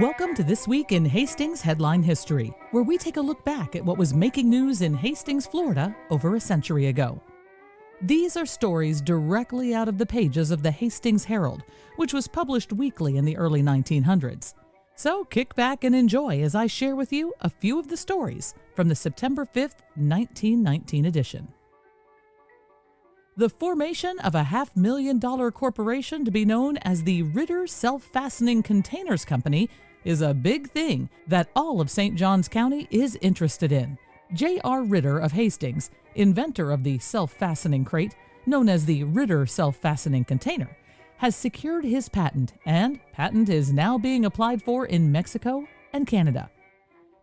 Welcome to This Week in Hastings Headline History, where we take a look back at what was making news in Hastings, Florida over a century ago. These are stories directly out of the pages of the Hastings Herald, which was published weekly in the early 1900s. So kick back and enjoy as I share with you a few of the stories from the September 5th, 1919 edition. The formation of a $500,000 corporation to be known as the Ritter Self-Fastening Containers Company is a big thing that all of St. Johns County is interested in. J.R. Ritter of Hastings, inventor of the self-fastening crate, known as the Ritter Self-Fastening Container, has secured his patent, and patent is now being applied for in Mexico and Canada.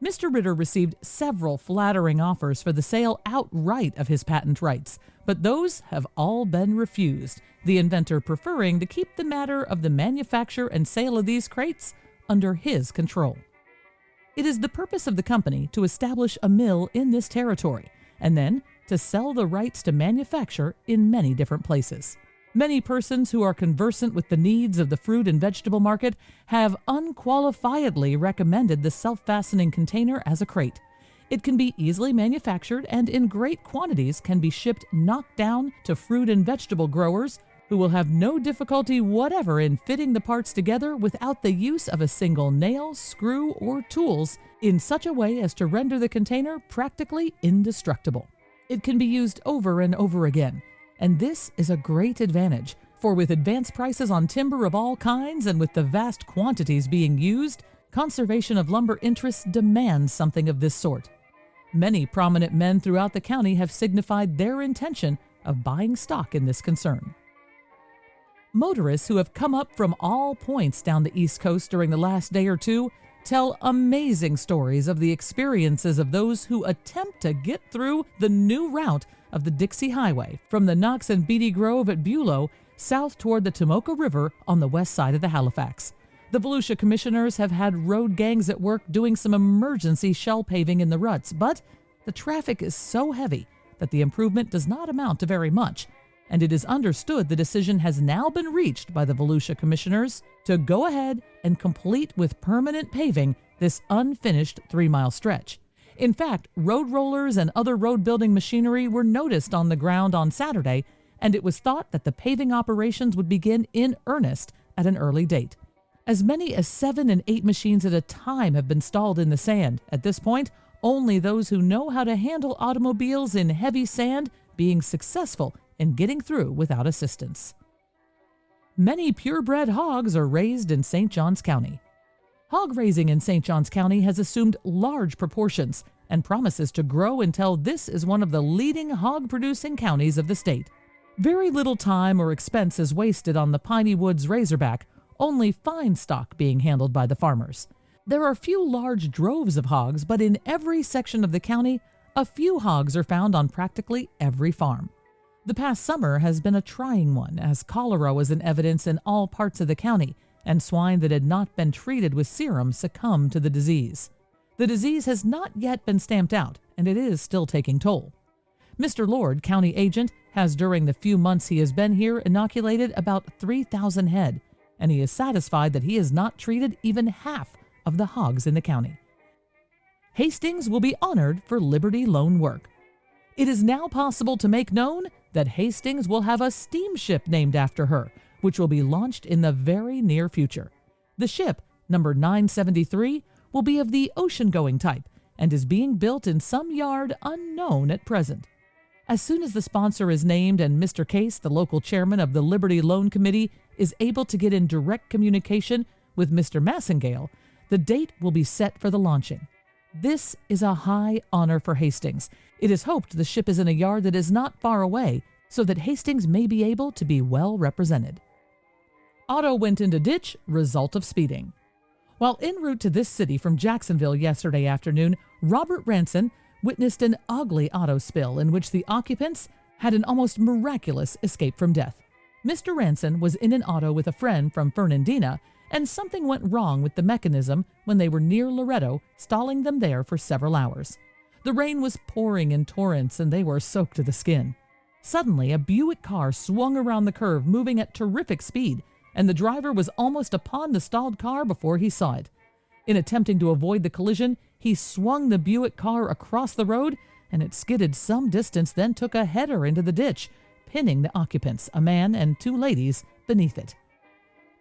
Mr. Ritter received several flattering offers for the sale outright of his patent rights, but those have all been refused, the inventor preferring to keep the matter of the manufacture and sale of these crates under his control. It is the purpose of the company to establish a mill in this territory, and then to sell the rights to manufacture in many different places. Many persons who are conversant with the needs of the fruit and vegetable market have unqualifiedly recommended the self-fastening container as a crate. It can be easily manufactured and in great quantities can be shipped knocked down to fruit and vegetable growers who will have no difficulty whatever in fitting the parts together without the use of a single nail, screw, or tools in such a way as to render the container practically indestructible. It can be used over and over again. And this is a great advantage, for with advanced prices on timber of all kinds and with the vast quantities being used, conservation of lumber interests demands something of this sort. Many prominent men throughout the county have signified their intention of buying stock in this concern. Motorists who have come up from all points down the East Coast during the last day or two tell amazing stories of the experiences of those who attempt to get through the new route of the Dixie Highway from the Knox and Beatty Grove at Bulow south toward the Tomoka River on the west side of the Halifax. The Volusia commissioners have had road gangs at work doing some emergency shell paving in the ruts, but the traffic is so heavy that the improvement does not amount to very much, and it is understood the decision has now been reached by the Volusia commissioners to go ahead and complete with permanent paving this unfinished 3-mile stretch. In fact, road rollers and other road-building machinery were noticed on the ground on Saturday, and it was thought that the paving operations would begin in earnest at an early date. As many as 7 and 8 machines at a time have been stalled in the sand. At this point, only those who know how to handle automobiles in heavy sand being successful in getting through without assistance. Many purebred hogs are raised in St. Johns County. Hog raising in St. Johns County has assumed large proportions and promises to grow until this is one of the leading hog-producing counties of the state. Very little time or expense is wasted on the Piney Woods Razorback, only fine stock being handled by the farmers. There are few large droves of hogs, but in every section of the county, a few hogs are found on practically every farm. The past summer has been a trying one, as cholera was in evidence in all parts of the county, and swine that had not been treated with serum succumbed to the disease. The disease has not yet been stamped out, and it is still taking toll. Mr. Lord, county agent, has during the few months he has been here inoculated about 3,000 head, and he is satisfied that he has not treated even half of the hogs in the county. Hastings will be honored for Liberty Loan work. It is now possible to make known that Hastings will have a steamship named after her, which will be launched in the very near future. The ship, number 973, will be of the ocean-going type and is being built in some yard unknown at present. As soon as the sponsor is named and Mr. Case, the local chairman of the Liberty Loan Committee, is able to get in direct communication with Mr. Massingale, the date will be set for the launching. This is a high honor for Hastings. It is hoped the ship is in a yard that is not far away so that Hastings may be able to be well represented. Auto went into ditch, result of speeding. While en route to this city from Jacksonville yesterday afternoon, Robert Ranson witnessed an ugly auto spill in which the occupants had an almost miraculous escape from death. Mr. Ranson was in an auto with a friend from Fernandina, and something went wrong with the mechanism when they were near Loretto, stalling them there for several hours. The rain was pouring in torrents, and they were soaked to the skin. Suddenly, a Buick car swung around the curve, moving at terrific speed, and the driver was almost upon the stalled car before he saw it. In attempting to avoid the collision, he swung the Buick car across the road, and it skidded some distance, then took a header into the ditch, pinning the occupants, a man and 2 ladies, beneath it.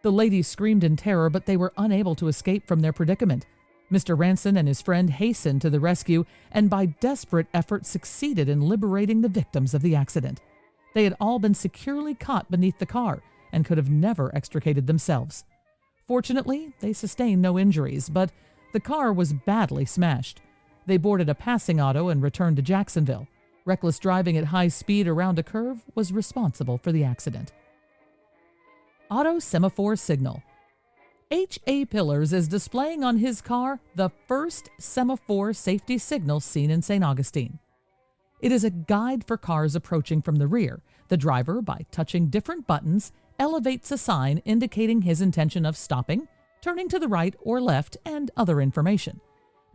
The ladies screamed in terror, but they were unable to escape from their predicament. Mr. Ranson and his friend hastened to the rescue and by desperate effort succeeded in liberating the victims of the accident. They had all been securely caught beneath the car and could have never extricated themselves. Fortunately, they sustained no injuries, but the car was badly smashed. They boarded a passing auto and returned to Jacksonville. Reckless driving at high speed around a curve was responsible for the accident. Auto semaphore signal. H.A. Pillars is displaying on his car the first semaphore safety signal seen in St. Augustine. It is a guide for cars approaching from the rear. The driver, by touching different buttons, elevates a sign indicating his intention of stopping, turning to the right or left, and other information.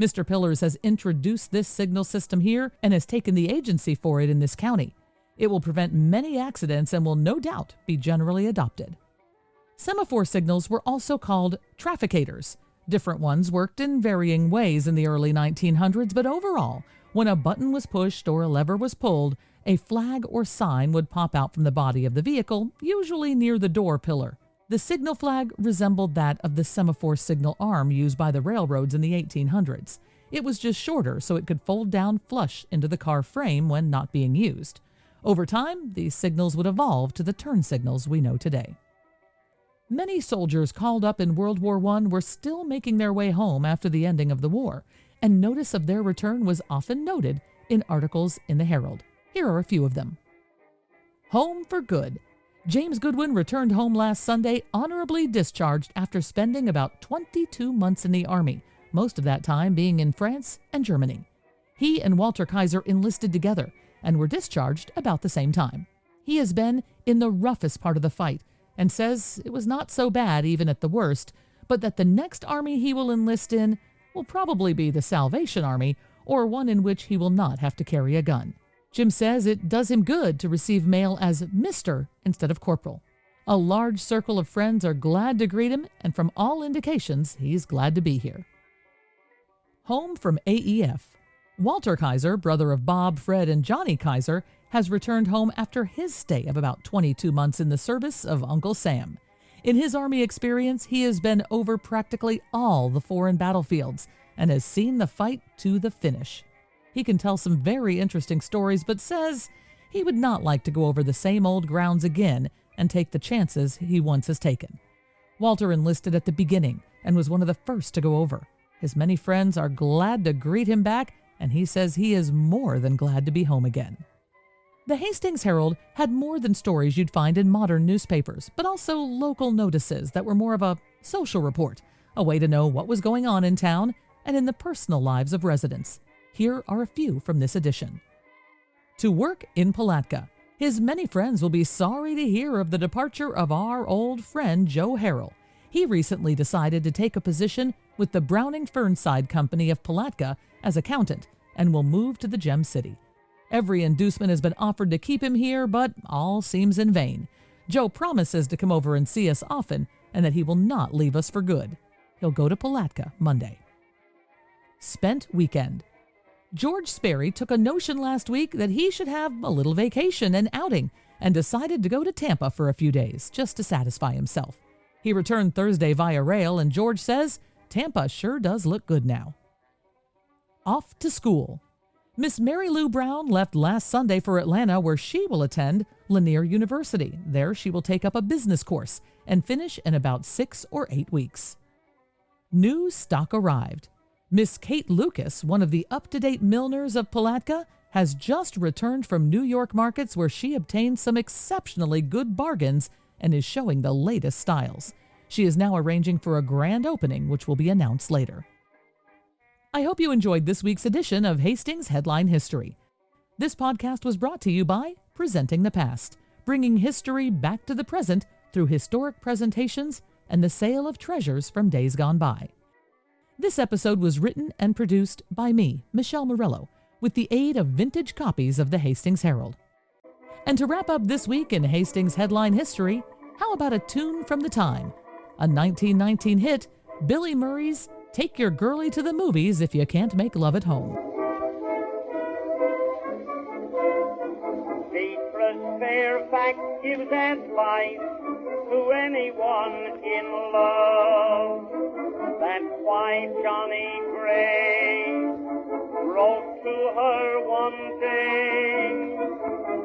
Mr. Pillars has introduced this signal system here and has taken the agency for it in this county. It will prevent many accidents and will no doubt be generally adopted. Semaphore signals were also called trafficators. Different ones worked in varying ways in the early 1900s, but overall, when a button was pushed or a lever was pulled, a flag or sign would pop out from the body of the vehicle, usually near the door pillar. The signal flag resembled that of the semaphore signal arm used by the railroads in the 1800s. It was just shorter so it could fold down flush into the car frame when not being used. Over time, these signals would evolve to the turn signals we know today. Many soldiers called up in World War I were still making their way home after the ending of the war, and notice of their return was often noted in articles in the Herald. Here are a few of them. Home for good. James Goodwin returned home last Sunday honorably discharged after spending about 22 months in the Army, most of that time being in France and Germany. He and Walter Kaiser enlisted together and were discharged about the same time. He has been in the roughest part of the fight and says it was not so bad even at the worst, but that the next army he will enlist in will probably be the Salvation Army or one in which he will not have to carry a gun. Jim says it does him good to receive mail as Mr. instead of Corporal. A large circle of friends are glad to greet him, and from all indications, he's glad to be here. Home from AEF. Walter Kaiser, brother of Bob, Fred, and Johnny Kaiser, has returned home after his stay of about 22 months in the service of Uncle Sam. In his Army experience, he has been over practically all the foreign battlefields and has seen the fight to the finish. He can tell some very interesting stories, but says he would not like to go over the same old grounds again and take the chances he once has taken. Walter enlisted at the beginning and was one of the first to go over. His many friends are glad to greet him back, and he says he is more than glad to be home again. The Hastings Herald had more than stories you'd find in modern newspapers, but also local notices that were more of a social report, a way to know what was going on in town and in the personal lives of residents. Here are a few from this edition. To work in Palatka. His many friends will be sorry to hear of the departure of our old friend Joe Herald. He recently decided to take a position with the Browning Fernside Company of Palatka as accountant and will move to the Gem City. Every inducement has been offered to keep him here, but all seems in vain. Joe promises to come over and see us often and that he will not leave us for good. He'll go to Palatka Monday. Spent weekend. George Sperry took a notion last week that he should have a little vacation and outing and decided to go to Tampa for a few days just to satisfy himself. He returned Thursday via rail, and George says Tampa sure does look good now. Off to school. Miss Mary Lou Brown left last Sunday for Atlanta, where she will attend Lanier University. There she will take up a business course and finish in about 6 or 8 weeks. New stock arrived. Miss Kate Lucas, one of the up-to-date milliners of Palatka, has just returned from New York markets where she obtained some exceptionally good bargains and is showing the latest styles. She is now arranging for a grand opening, which will be announced later. I hope you enjoyed this week's edition of Hastings Headline History. This podcast was brought to you by Presenting the Past, bringing history back to the present through historic presentations and the sale of treasures from days gone by. This episode was written and produced by me, Michelle Murillo, with the aid of vintage copies of the Hastings Herald. And to wrap up this week in Hastings Headline History, how about a tune from the time? A 1919 hit, Billy Murray's Take your girlie to the movies if you can't make love at home. Beatrice Fairfax gives advice to anyone in love. That's why Johnny Gray wrote to her one day,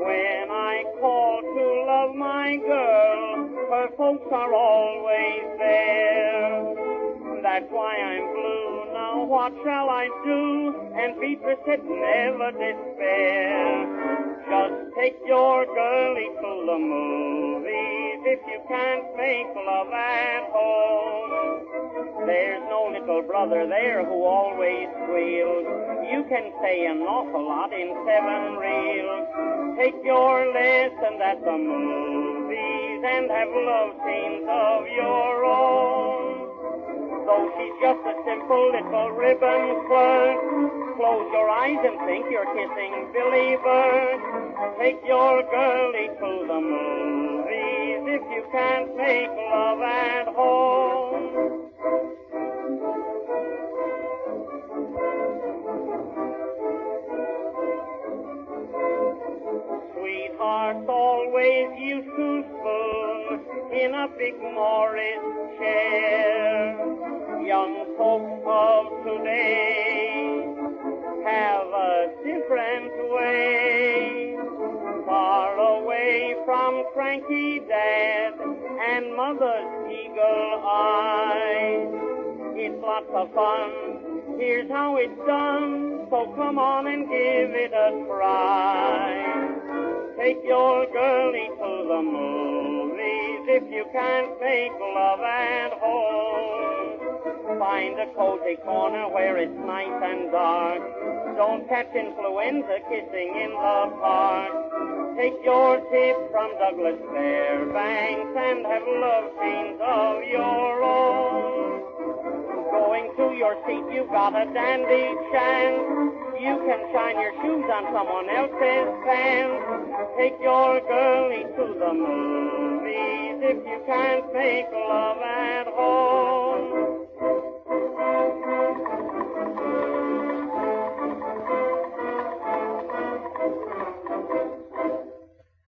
when I call to love my girl, her folks are always there. That's why I'm blue, now what shall I do? And Beatrice said never despair. Just take your girlie to the movies if you can't make love at home. There's no little brother there who always squeals. You can say an awful lot in 7 reels. Take your lesson at the movies and have love scenes of your own. Though she's just a simple little ribbon flirt, close your eyes and think you're kissing Billy Bird. Take your girlie to the movies if you can't make love at home. Sweethearts always used to spoon in a big Morris chair. Young folks of today have a different way. Far away from cranky dad and mother's eagle eye. It's lots of fun, here's how it's done, so come on and give it a try. Take your girlie to the movies if you can't make love at home. Find a cozy corner where it's nice and dark. Don't catch influenza kissing in the park. Take your tip from Douglas Fairbanks and have love scenes of your own. Going to your seat, you've got a dandy chance. You can shine your shoes on someone else's pants. Take your girlie to the movies if you can't make love